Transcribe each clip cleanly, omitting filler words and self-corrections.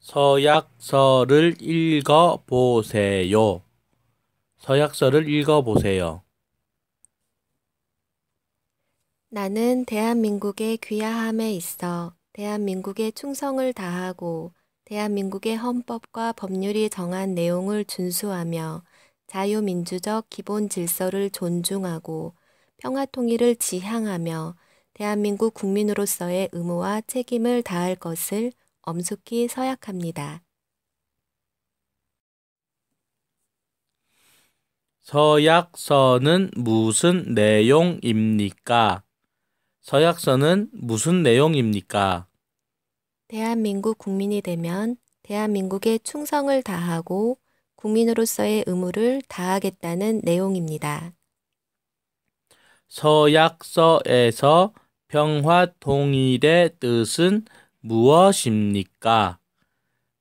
서약서를 읽어보세요. 서약서를 읽어보세요. 나는 대한민국의 귀화함에 있어 대한민국의 충성을 다하고 대한민국의 헌법과 법률이 정한 내용을 준수하며 자유민주적 기본 질서를 존중하고 평화통일을 지향하며 대한민국 국민으로서의 의무와 책임을 다할 것을 엄숙히 서약합니다. 서약서는 무슨 내용입니까? 서약서는 무슨 내용입니까? 대한민국 국민이 되면 대한민국의 충성을 다하고 국민으로서의 의무를 다하겠다는 내용입니다. 서약서에서 평화통일의 뜻은 무엇입니까?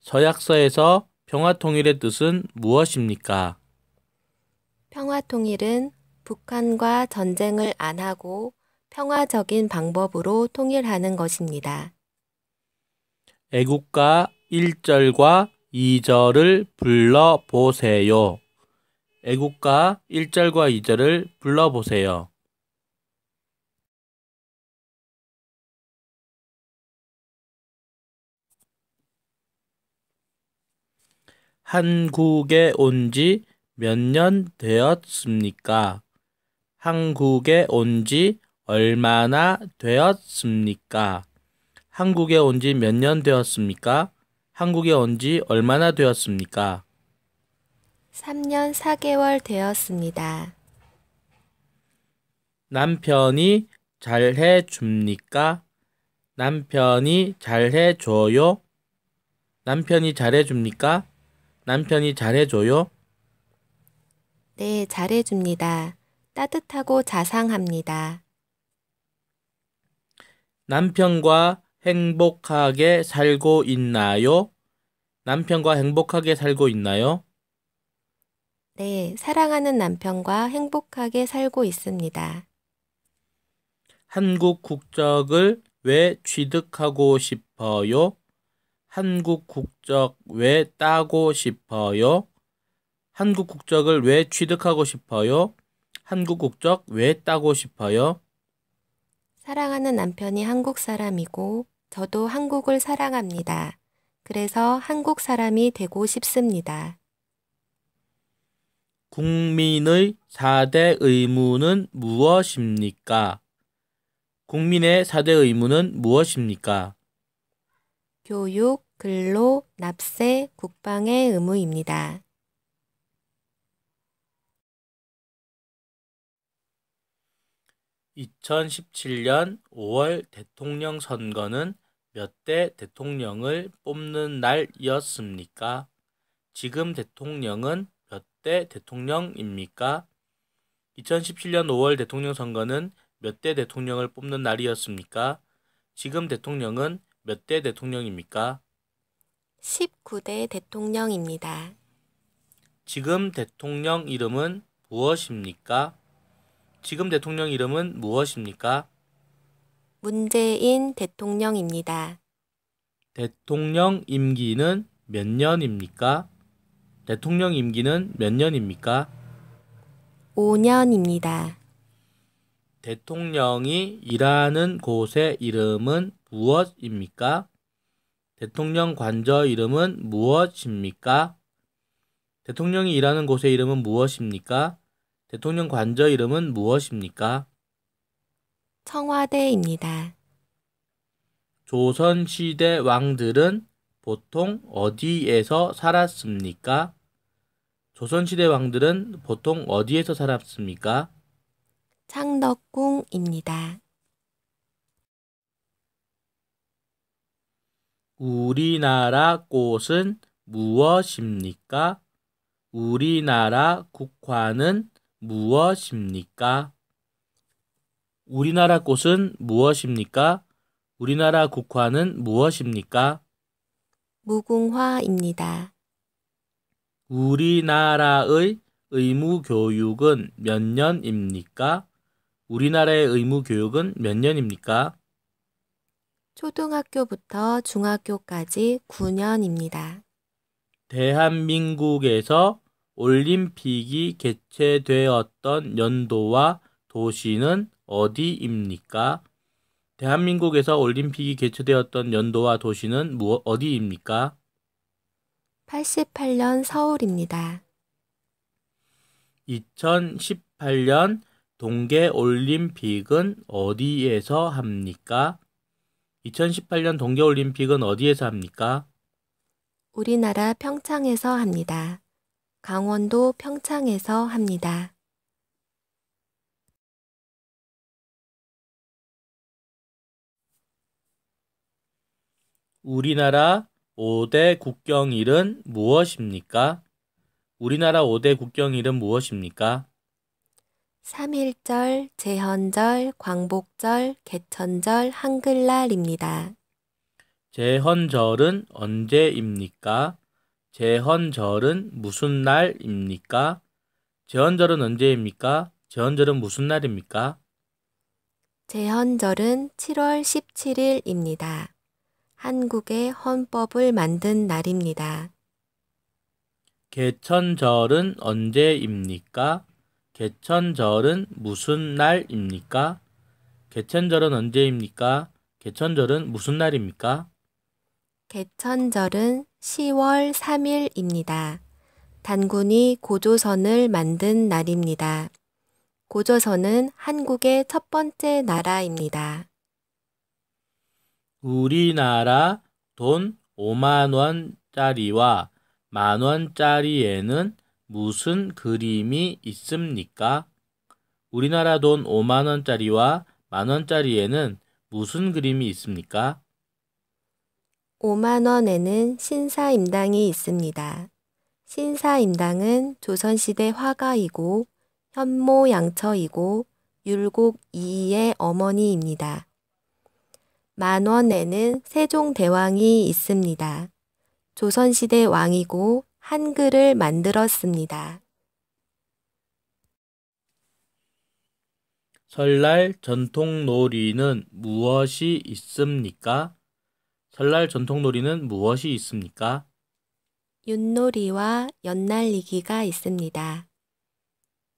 서약서에서 평화통일의 뜻은 무엇입니까? 평화통일은 북한과 전쟁을 안 하고 평화적인 방법으로 통일하는 것입니다. 애국가 1절과 2절을 불러보세요. 애국가 1절과 2절을 불러보세요. 한국에 온 지 몇 년 되었습니까? 한국에 온 지 얼마나 되었습니까? 한국에 온 지 몇 년 되었습니까? 한국에 온 지 얼마나 되었습니까? 3년 4개월 되었습니다. 남편이 잘해 줍니까? 남편이 잘해 줘요? 남편이 잘해 줍니까? 남편이 잘해 줘요? 네, 잘해줍니다. 따뜻하고 자상합니다. 남편과 행복하게 살고 있나요? 남편과 행복하게 살고 있나요? 네, 사랑하는 남편과 행복하게 살고 있습니다. 한국 국적을 왜 취득하고 싶어요? 한국 국적 왜 따고 싶어요? 한국 국적을 왜 취득하고 싶어요? 한국 국적 왜 따고 싶어요? 사랑하는 남편이 한국 사람이고 저도 한국을 사랑합니다. 그래서 한국 사람이 되고 싶습니다. 국민의 4대 의무는 무엇입니까? 국민의 4대 의무는 무엇입니까? 교육, 근로, 납세, 국방의 의무입니다. 2017년 5월 대통령 선거는 몇 대 대통령을 뽑는 날이었습니까? 지금 대통령은 몇 대 대통령입니까? 2017년 5월 대통령 선거는 몇 대 대통령을 뽑는 날이었습니까? 지금 대통령은 몇 대 대통령입니까? 19대 대통령입니다. 지금 대통령 이름은 무엇입니까? 지금 대통령 이름은 무엇입니까? 문재인 대통령입니다. 대통령 임기는 몇 년입니까? 대통령 임기는 몇 년입니까? 5년입니다. 대통령이 일하는 곳의 이름은 무엇입니까? 대통령 관저 이름은 무엇입니까? 대통령이 일하는 곳의 이름은 무엇입니까? 대통령 관저 이름은 무엇입니까? 청와대입니다. 조선시대 왕들은 보통 어디에서 살았습니까? 조선시대 왕들은 보통 어디에서 살았습니까? 창덕궁입니다. 우리나라 꽃은 무엇입니까? 우리나라 국화는 무엇입니까? 우리나라 꽃은 무엇입니까? 우리나라 국화는 무엇입니까? 무궁화입니다. 우리나라의 의무교육은 몇 년입니까? 우리나라의 의무교육은 몇 년입니까? 초등학교부터 중학교까지 9년입니다. 대한민국에서 올림픽이 개최되었던 연도와 도시는 어디입니까? 대한민국에서 올림픽이 개최되었던 연도와 도시는 어디입니까? 88년 서울입니다. 2018년 동계올림픽은 어디에서 합니까? 2018년 동계올림픽은 어디에서 합니까? 우리나라 평창에서 합니다. 강원도 평창에서 합니다. 우리나라 5대 국경일은 무엇입니까? 우리나라 5대 국경일은 무엇입니까? 3.1절, 제헌절, 광복절, 개천절, 한글날입니다. 제헌절은 언제입니까? 제헌절은 무슨 날입니까? 제헌절은 언제입니까? 제헌절은 무슨 날입니까? 제헌절은 7월 17일입니다. 한국의 헌법을 만든 날입니다. 개천절은 언제입니까? 개천절은 무슨 날입니까? 개천절은 언제입니까? 개천절은 무슨 날입니까? 개천절은 10월 3일입니다. 단군이 고조선을 만든 날입니다. 고조선은 한국의 첫 번째 나라입니다. 우리나라 돈 5만 원짜리와 만 원짜리에는 무슨 그림이 있습니까? 우리나라 돈 5만 원짜리와 만 원짜리에는 무슨 그림이 있습니까? 5만 원에는 신사임당이 있습니다. 신사임당은 조선시대 화가이고 현모양처이고 율곡 이이의 어머니입니다. 만 원에는 세종대왕이 있습니다. 조선시대 왕이고 한글을 만들었습니다. 설날 전통놀이는 무엇이 있습니까? 설날 전통놀이는 무엇이 있습니까? 윷놀이와 연날리기가 있습니다.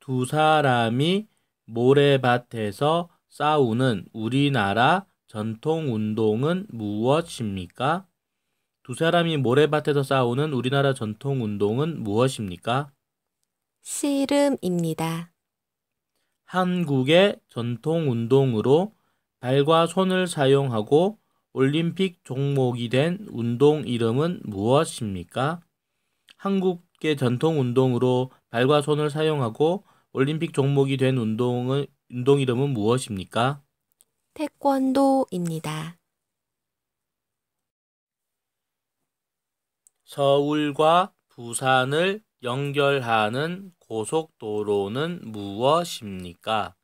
두 사람이 모래밭에서 싸우는 우리나라 전통 운동은 무엇입니까? 두 사람이 모래밭에서 싸우는 우리나라 전통 운동은 무엇입니까? 씨름입니다. 한국의 전통 운동으로 발과 손을 사용하고 올림픽 종목이 된 운동 이름은 무엇입니까? 한국의 전통 운동으로 발과 손을 사용하고 올림픽 종목이 된 운동 이름은 무엇입니까? 태권도입니다. 서울과 부산을 연결하는 고속도로는 무엇입니까?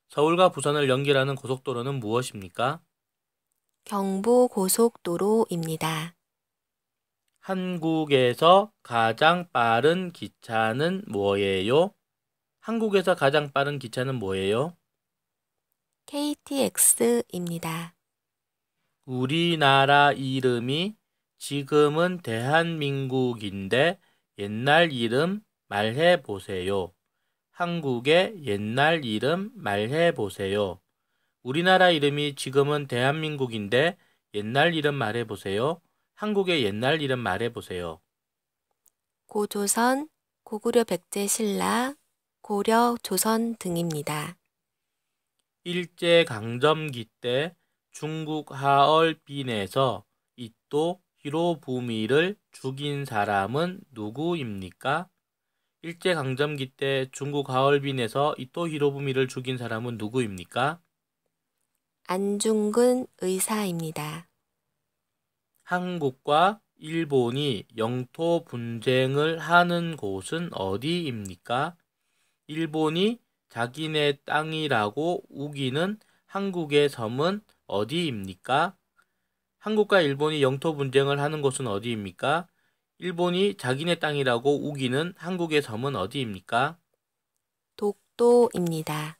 서울과 부산을 연결하는 고속도로는 무엇입니까? 경부고속도로입니다. 한국에서 가장 빠른 기차는 뭐예요? 한국에서 가장 빠른 기차는 뭐예요? KTX입니다. 우리나라 이름이 지금은 대한민국인데 옛날 이름 말해보세요. 한국의 옛날 이름 말해보세요. 우리나라 이름이 지금은 대한민국인데 옛날 이름 말해보세요. 한국의 옛날 이름 말해보세요. 고조선, 고구려 백제 신라, 고려 조선 등입니다. 일제강점기 때 중국 하얼빈에서 이토 히로부미를 죽인 사람은 누구입니까? 일제강점기 때 중국 하얼빈에서 이토 히로부미를 죽인 사람은 누구입니까? 안중근 의사입니다. 한국과 일본이 영토 분쟁을 하는 곳은 어디입니까? 일본이 자기네 땅이라고 우기는 한국의 섬은 어디입니까? 한국과 일본이 영토 분쟁을 하는 곳은 어디입니까? 일본이 자기네 땅이라고 우기는 한국의 섬은 어디입니까? 독도입니다.